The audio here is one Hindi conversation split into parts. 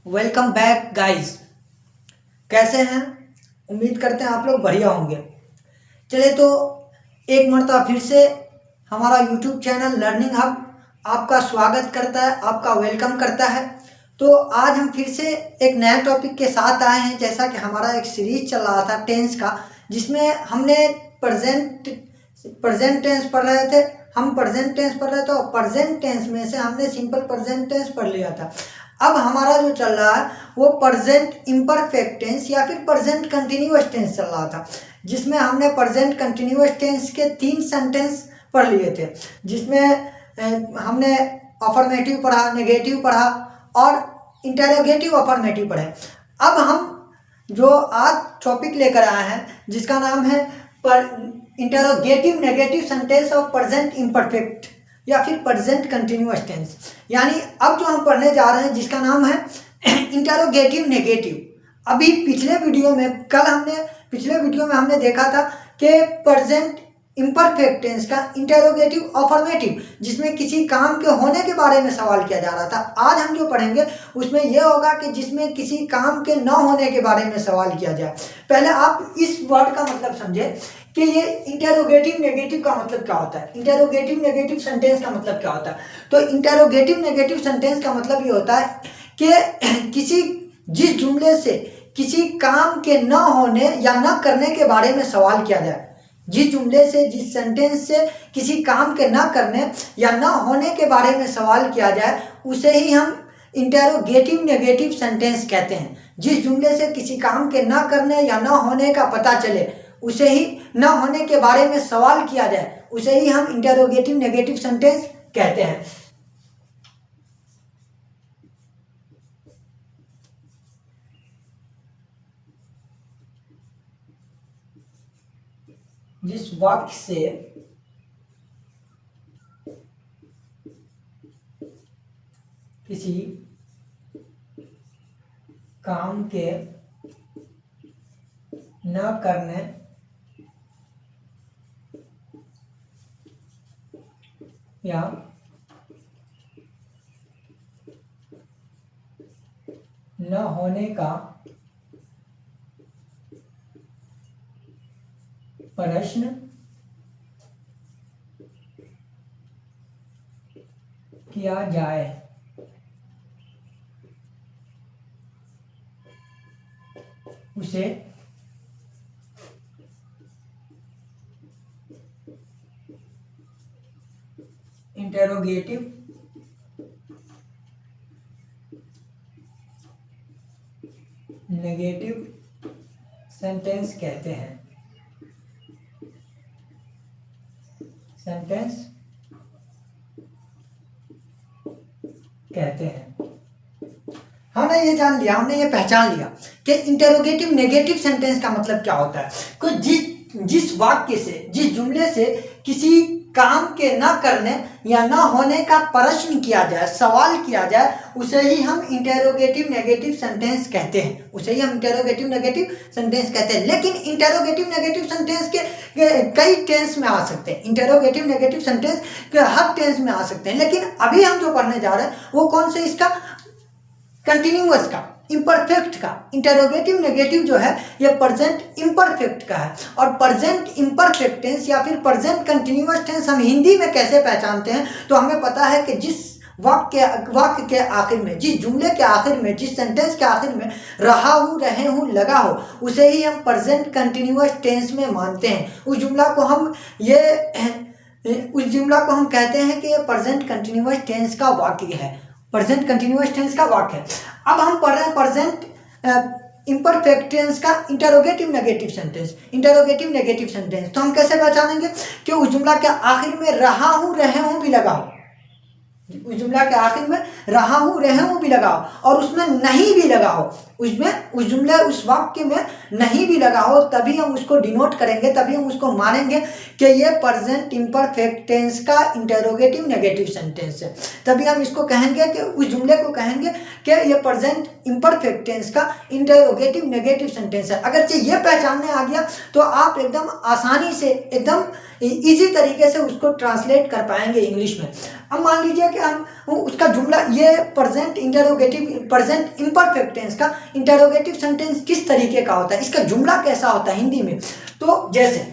Welcome back guys. कैसे हैं? उम्मीद करते हैं आप लोग बढ़िया होंगे। चलिए तो एक मरतबा फिर से हमारा यूट्यूब चैनल लर्निंग हब आपका स्वागत करता है, आपका वेलकम करता है। तो आज हम फिर से एक नया टॉपिक के साथ आए हैं। जैसा कि हमारा एक सीरीज चल रहा था टेंस का, जिसमें हमने प्रेजेंट टेंस पढ़ रहे थे। हम प्रेजेंट टेंस पढ़ रहे थे और प्रेजेंट टेंस में से हमने सिंपल प्रेजेंट टेंस पढ़ लिया था। अब हमारा जो चल रहा है वो प्रेजेंट इम्परफेक्ट टेंस या फिर प्रेजेंट कंटिन्यूअस टेंस चल रहा था, जिसमें हमने प्रेजेंट कंटिन्यूअस टेंस के 3 सेंटेंस पढ़ लिए थे, जिसमें हमने अफर्मेटिव पढ़ा, नेगेटिव पढ़ा और इंटरोगेटिव अफर्मेटिव पढ़े। अब हम जो आज टॉपिक लेकर आए हैं जिसका नाम है interrogative negative sentence of present imperfect या फिर प्रेजेंट कंटिन्यूअस टेंस, यानी अब जो हम पढ़ने जा रहे हैं जिसका नाम है इंटरोगेटिव नेगेटिव। अभी पिछले वीडियो में हमने देखा था कि प्रेजेंट इम्परफेक्ट टेंस का इंटरोगेटिव अफर्मेटिव, जिसमें किसी काम के होने के बारे में सवाल किया जा रहा था। आज हम जो पढ़ेंगे उसमें यह होगा कि जिसमें किसी काम के न होने के बारे में सवाल किया जाए। पहले आप इस वर्ड का मतलब समझे कि ये इंटरोगेटिव नेगेटिव का मतलब क्या होता है, इंटरोगेटिव नेगेटिव सेंटेंस का मतलब क्या होता है। तो इंटरोगेटिव नेगेटिव सेंटेंस का मतलब ये होता है कि जिस जुमले से किसी काम के न होने या न करने के बारे में सवाल किया जाए, जिस जुमले से, जिस सेंटेंस से किसी काम के न करने या न होने के बारे में सवाल किया जाए, उसे ही हम इंटरोगेटिव नेगेटिव सेंटेंस कहते हैं। जिस जुमले से किसी काम के न करने या न होने का पता चले, उसे ही न होने के बारे में सवाल किया जाए, उसे ही हम इंटरोगेटिव नेगेटिव सेंटेंस कहते हैं। जिस वाक्य से किसी काम के न करने या न होने का प्रश्न किया जाए, उसे इंटरोगेटिव नेगेटिव सेंटेंस कहते हैं। हमने ये जान लिया, हमने ये पहचान लिया कि इंटरोगेटिव नेगेटिव सेंटेंस का मतलब क्या होता है। कोई जिस वाक्य से, जिस जुमले से किसी काम के न करने या न होने का प्रश्न किया जाए, सवाल किया जाए, उसे ही हम इंटरोगेटिव नेगेटिव सेंटेंस कहते हैं। लेकिन इंटरोगेटिव नेगेटिव सेंटेंस के कई टेंस में आ सकते हैं। इंटरोगेटिव नेगेटिव सेंटेंस के हर टेंस में आ सकते हैं। लेकिन अभी हम जो पढ़ने जा रहे हैं वो कौन से, इसका कंटिन्यूअस का, इम्परफेक्ट का। इंटरोगेटिव नेगेटिव जो है ये प्रेजेंट इम्परफेक्ट का है। और प्रेजेंट इम्परफेक्ट टेंस या फिर प्रेजेंट कंटिन्यूअस टेंस हम हिंदी में कैसे पहचानते हैं, तो हमें पता है कि जिस वाक्य के आखिर में, जिस जुमले के आखिर में, जिस सेंटेंस के आखिर में रहा हूँ, रहे हूँ, लगा हो, उसे ही हम प्रेजेंट कंटिन्यूअस टेंस में मानते हैं। उस जुमला को हम कहते हैं कि ये प्रेजेंट कंटिन्यूअस टेंस का वाक्य है, प्रेजेंट कंटिन्यूअस टेंस का वाक्य है। अब हम पढ़ रहे हैं प्रेजेंट इम्परफेक्ट टेंस का इंटरोगेटिव नेगेटिव सेंटेंस। तो हम कैसे पहचानेंगे कि उस जुमला के आखिर में रहा हूँ, रहे हूँ भी लगा हो, उस जुमला के आखिर में रहा हूँ, रहे हूँ भी लगा हो और उसमें नहीं भी लगा हो, उस वाक्य में नहीं भी लगा हो, तभी हम उसको डिनोट करेंगे, तभी हम उसको मानेंगे कि ये प्रेजेंट इम्परफेक्ट टेंस का इंटरोगेटिव नेगेटिव सेंटेंस है। तभी हम इसको कहेंगे कि उस जुमले को कहेंगे कि ये प्रेजेंट इम्परफेक्ट टेंस का इंटरोगेटिव नेगेटिव सेंटेंस है। अगर ये पहचानने आ गया तो आप एकदम आसानी से, एकदम इजी तरीके से उसको ट्रांसलेट कर पाएंगे इंग्लिश में। अब मान लीजिए कि हम उसका जुमला, ये present interrogative, present imperfect tense का इंटरोगेटिव सेंटेंस किस तरीके का होता है, इसका जुमला कैसा होता है हिंदी में। तो जैसे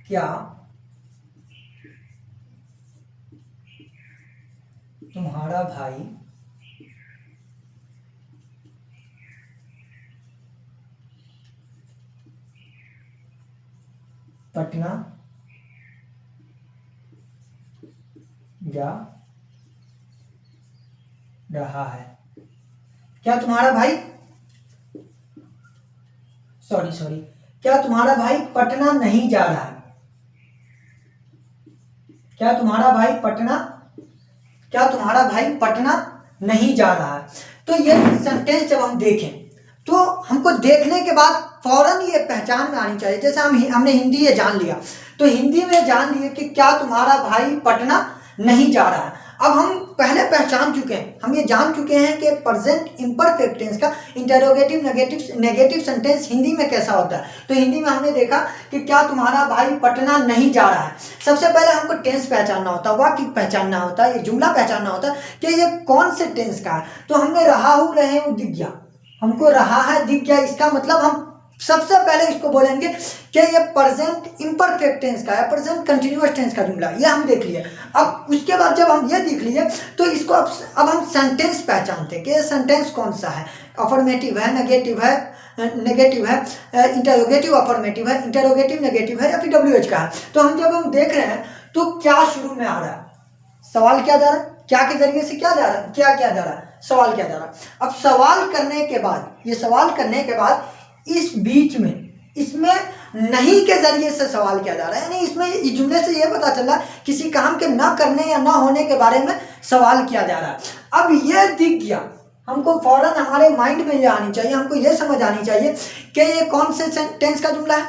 क्या तुम्हारा भाई पटना जा रहा है। क्या तुम्हारा भाई, सॉरी, क्या तुम्हारा भाई पटना नहीं जा रहा है। क्या तुम्हारा भाई पटना नहीं जा रहा है। तो ये सेंटेंस जब हम देखें तो हमको देखने के बाद फौरन ये पहचान में आनी चाहिए। जैसे हमने हिंदी ये जान लिया, तो हिंदी में जान लिए कि क्या तुम्हारा भाई पटना नहीं जा रहा है। अब हम पहले पहचान चुके हैं, हम ये जान चुके हैं कि प्रेजेंट इम्परफेक्ट टेंस का इंटरोगेटिव नेगेटिव सेंटेंस हिंदी में कैसा होता है। तो हिंदी में हमने देखा कि क्या तुम्हारा भाई पटना नहीं जा रहा है। सबसे पहले हमको टेंस पहचानना होता है, वाक्य पहचानना होता है, ये जुमला पहचानना होता है कि ये कौन से टेंस का है। तो हमने रहा हूँ, रहे हूँ, दिख गया, हमको रहा है दिख गया, इसका मतलब हम सबसे पहले इसको बोलेंगे कि ये प्रेजेंट इम्परफेक्ट टेंस का है, प्रेजेंट कंटिन्यूअस टेंस का जुमला, ये हम देख लिए। अब उसके बाद जब हम ये देख लिए तो इसको अब हम सेंटेंस पहचानते हैं कि ये सेंटेंस कौन सा है, अफर्मेटिव है, नेगेटिव है, इंटरोगेटिव अफर्मेटिव है, इंटरोगेटिव नेगेटिव है, या फिर WH का है। तो जब हम देख रहे हैं तो क्या शुरू में आ रहा है, सवाल क्या जा रहा है, क्या के जरिए से क्या जा रहा है, क्या जा रहा है, सवाल क्या जा रहा है। अब सवाल करने के बाद इस बीच में इसमें नहीं के जरिए से सवाल किया जा रहा है, यानी इसमें इस जुमले से ये पता चला किसी काम के न करने या न होने के बारे में सवाल किया जा रहा है। अब ये दिख गया, हमको फौरन हमारे माइंड में ये आनी चाहिए, हमको ये समझ आनी चाहिए कि ये कौन से टेंस का जुमला है,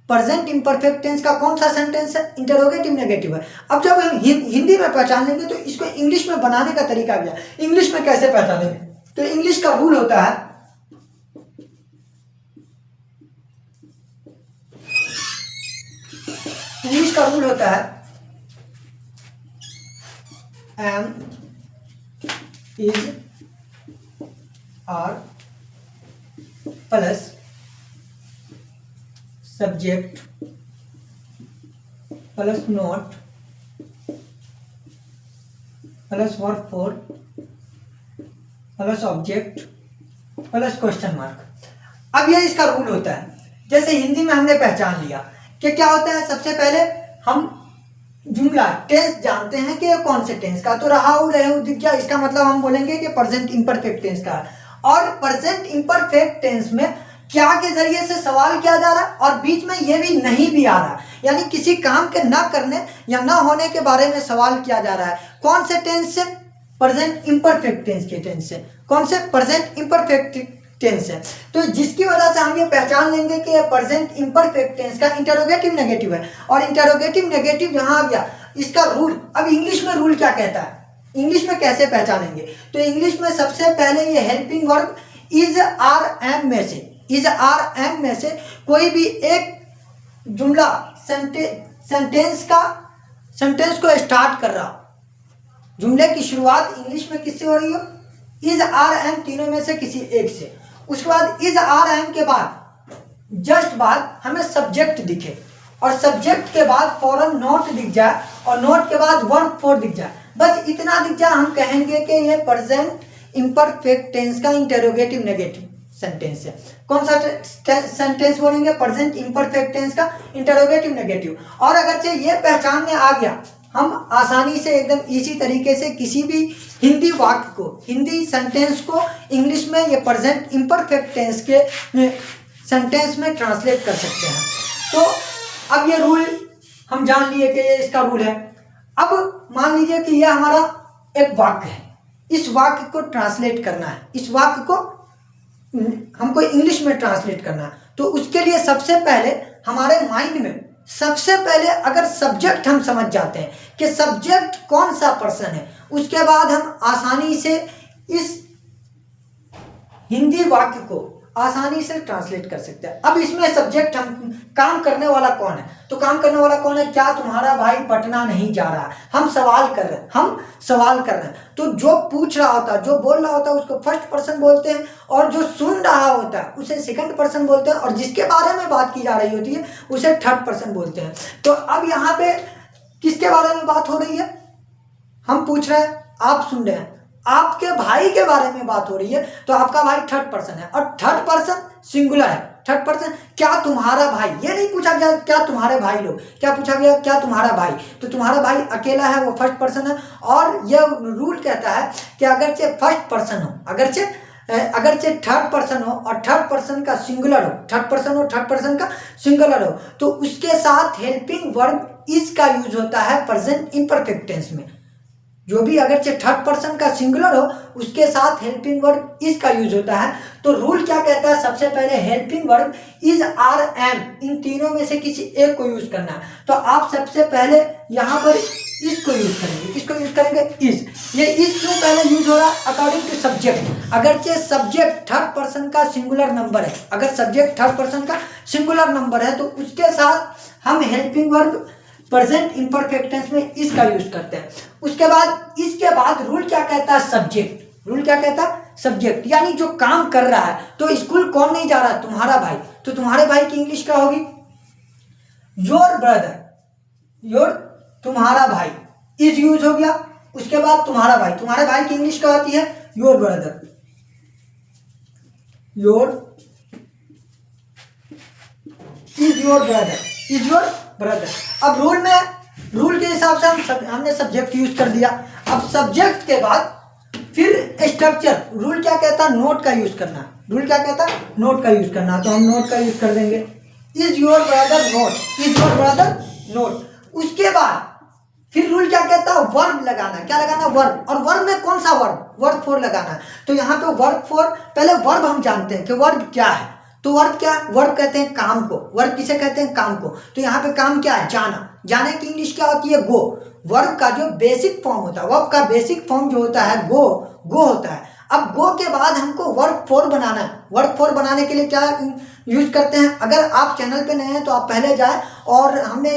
प्रेजेंट इम्परफेक्ट टेंस का कौन सा सेंटेंस है, इंटरोगेटिव नेगेटिव है। अब जब हम हिंदी में पहचान लेंगे तो इसको इंग्लिश में बनाने का तरीका भी है। इंग्लिश में कैसे पहचानेंगे, तो इंग्लिश का रूल होता है, इंग्लिश का रूल होता है am is are plus subject plus not plus verb four plus object plus question mark. अब ये इसका रूल होता है। जैसे हिंदी में हमने पहचान लिया कि क्या होता है, सबसे पहले हम जुमला टेंस जानते हैं कि ये कौन से टेंस का, तो रहा हूँ, रहे हूँ, दिख गया, इसका मतलब हम बोलेंगे कि प्रेजेंट इम्परफेक्ट टेंस का है। और प्रेजेंट इम्परफेक्ट टेंस में क्या के जरिए से सवाल किया जा रहा है और बीच में ये भी नहीं भी आ रहा, यानी किसी काम के न करने या न होने के बारे में सवाल किया जा रहा है। कौन से टेंस से, प्रेजेंट इम्परफेक्ट टेंस के टेंस से, कौन से, प्रेजेंट इम्परफेक्ट टेंस है। तो जिसकी वजह से हम ये पहचान लेंगे कि ये प्रेजेंट इम्परफेक्ट टेंस का इंटरोगेटिव नेगेटिव है। और इंटरोगेटिव नेगेटिव यहाँ आ गया, इसका रूल। अब इंग्लिश में रूल क्या कहता है, इंग्लिश में कैसे पहचानेंगे, तो इंग्लिश में सबसे पहले ये helping verb is are am में से, इज आर एम में से कोई भी एक जुमला सेंटेंस को स्टार्ट कर रहा, जुमले की शुरुआत इंग्लिश में किससे हो रही हो, इज आर एम, तीनों में से किसी एक से। उसके बाद इज आर एम के बाद जस्ट बाद हमें सब्जेक्ट दिखे और सब्जेक्ट के बाद फौरन नोट दिख जाए और नोट के बाद वर्ब फोर दिख जाए, बस इतना दिख जाए, हम कहेंगे कि ये प्रेजेंट इम्परफेक्ट टेंस का इंटरोगेटिव नेगेटिव सेंटेंस है। कौन सा सेंटेंस बोलेंगे, प्रेजेंट इम्परफेक्ट टेंस का इंटरोगेटिव नेगेटिव। और अगरचे ये पहचान में आ गया, हम आसानी से एकदम इसी तरीके से किसी भी हिंदी वाक्य को, हिंदी सेंटेंस को इंग्लिश में ये प्रेजेंट इम्परफेक्ट टेंस के सेंटेंस में ट्रांसलेट कर सकते हैं। तो अब ये रूल हम जान लिए कि ये इसका रूल है। अब मान लीजिए कि ये हमारा एक वाक्य है, इस वाक्य को ट्रांसलेट करना है, इस वाक्य को हमको इंग्लिश में ट्रांसलेट करना है। तो उसके लिए सबसे पहले हमारे माइंड में सबसे पहले अगर सब्जेक्ट हम समझ जाते हैं कि सब्जेक्ट कौन सा पर्सन है, उसके बाद हम आसानी से इस हिंदी वाक्य को आसानी से ट्रांसलेट कर सकते हैं। अब इसमें सब्जेक्ट हम काम करने वाला कौन है, तो काम करने वाला कौन है, क्या तुम्हारा भाई पटना नहीं जा रहा है, हम सवाल कर रहे हैं। तो जो पूछ रहा होता है, जो बोल रहा होता है उसको फर्स्ट पर्सन बोलते हैं, और जो सुन रहा होता है उसे सेकंड पर्सन बोलते हैं, और जिसके बारे में बात की जा रही होती है उसे थर्ड पर्सन बोलते हैं। तो अब यहाँ पे किसके बारे में बात हो रही है, हम पूछ रहे हैं, आप सुन रहे हैं, आपके भाई के बारे में बात हो रही है, तो आपका भाई थर्ड पर्सन है, और थर्ड पर्सन सिंगुलर है। थर्ड पर्सन क्या तुम्हारा भाई, ये नहीं पूछा गया क्या तुम्हारे भाई लोग, क्या पूछा गया क्या तुम्हारा भाई, तो तुम्हारा भाई अकेला है, वो फर्स्ट पर्सन है। और यह रूल कहता है कि अगरचे फर्स्ट पर्सन हो, अगरचे थर्ड पर्सन हो और थर्ड पर्सन का सिंगुलर हो, थर्ड पर्सन का सिंगुलर हो, तो उसके साथ हेल्पिंग वर्ब इज का यूज होता है प्रेजेंट इम्परफेक्ट टेंस में। जो भी अगरचे थर्ड पर्सन का सिंगुलर हो उसके साथ हेल्पिंग वर्ब इज का यूज होता है। तो रूल क्या कहता है, सबसे पहले helping verb is, are, am, इन तीनों में से किसी एक को यूज करना है। तो आप सबसे पहले यहाँ पर इज को यूज करेंगे, किसको यूज करेंगे, इज। ये इज क्यों पहले यूज हो रहा है, अकॉर्डिंग टू सब्जेक्ट। अगरचे सब्जेक्ट थर्ड पर्सन का सिंगुलर नंबर है, अगर सब्जेक्ट थर्ड पर्सन का सिंगुलर नंबर है तो उसके साथ हम helping verb present imperfect tense में इसका यूज करते हैं। उसके बाद इसके बाद रूल क्या कहता है, सब्जेक्ट। रूल क्या कहता है, सब्जेक्ट, यानी जो काम कर रहा है। तो स्कूल कौन नहीं जा रहा है, तुम्हारा भाई, तो तुम्हारे भाई की इंग्लिश क्या होगी, योर ब्रदर, योर, तुम्हारा भाई, इज यूज हो गया। उसके बाद तुम्हारा भाई की इंग्लिश क्या होती है, your brother, is your brother. अब रूल के हिसाब से हमने सब्जेक्ट यूज कर दिया। अब सब्जेक्ट के बाद फिर स्ट्रक्चर, रूल क्या कहता है, नोट का यूज करना। रूल क्या कहता है, नोट का यूज करना, तो हम नोट का यूज कर देंगे, is your brother note, is your brother note. उसके बाद फिर रूल क्या कहता है, वर्ब लगाना, क्या लगाना, वर्ब। और वर्ब में कौन सा वर्ब, वर्ब फोर लगाना है। तो यहाँ पे वर्ब फोर, पहले वर्ब हम जानते हैं कि वर्ब क्या है। तो वर्ब क्या, वर्ब कहते हैं काम को, वर्ब किसे कहते हैं, काम को। तो यहाँ पे काम क्या है, जाना, जाने की इंग्लिश क्या होती है, गो। वर्ब का जो बेसिक फॉर्म होता है, वर्ब का बेसिक फॉर्म जो होता है गो होता है। अब गो के बाद हमको वर्ब फोर बनाना है। वर्ब फोर बनाने के लिए क्या यूज करते हैं, अगर आप चैनल पे नए हैं तो आप पहले जाएं, और हमने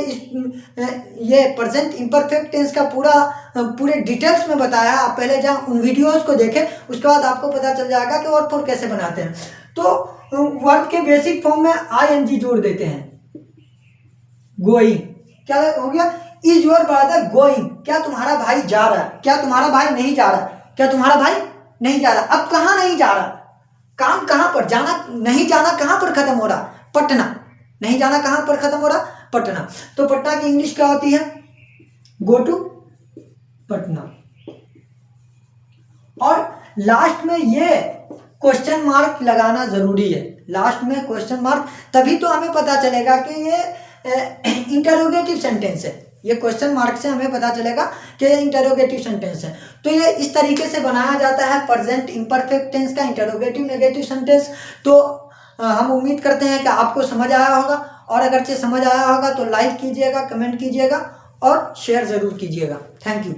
ये प्रेजेंट इम्परफेक्ट टेंस का पूरे डिटेल्स में बताया है, आप पहले जाएं उन वीडियोस को देखें, उसके बाद आपको पता चल जाएगा कि वर्ब फोर कैसे बनाते हैं। तो वर्ब के बेसिक फॉर्म में आईएनजी जोड़ देते हैं, गोइंग, क्या हो गया, इज योर ब्रदर गोइंग, क्या तुम्हारा भाई जा रहा है, क्या तुम्हारा भाई नहीं जा रहा, क्या तुम्हारा भाई नहीं जा रहा। अब कहाँ नहीं जा रहा, काम कहाँ पर, जाना नहीं जाना कहाँ पर खत्म हो रहा, पटना, नहीं जाना कहाँ पर खत्म हो रहा, पटना। तो पटना की इंग्लिश क्या होती है, गो टू पटना। और लास्ट में ये क्वेश्चन मार्क लगाना जरूरी है, लास्ट में क्वेश्चन मार्क, तभी तो हमें पता चलेगा कि ये इंटरोगेटिव सेंटेंस है। ये क्वेश्चन मार्क से हमें पता चलेगा कि इंटरोगेटिव सेंटेंस है। तो ये इस तरीके से बनाया जाता है प्रेजेंट इम्परफेक्ट टेंस का इंटरोगेटिव नेगेटिव सेंटेंस। तो हम उम्मीद करते हैं कि आपको समझ आया होगा, और अगर समझ आया होगा तो लाइक कीजिएगा, कमेंट कीजिएगा और शेयर ज़रूर कीजिएगा। Thank you.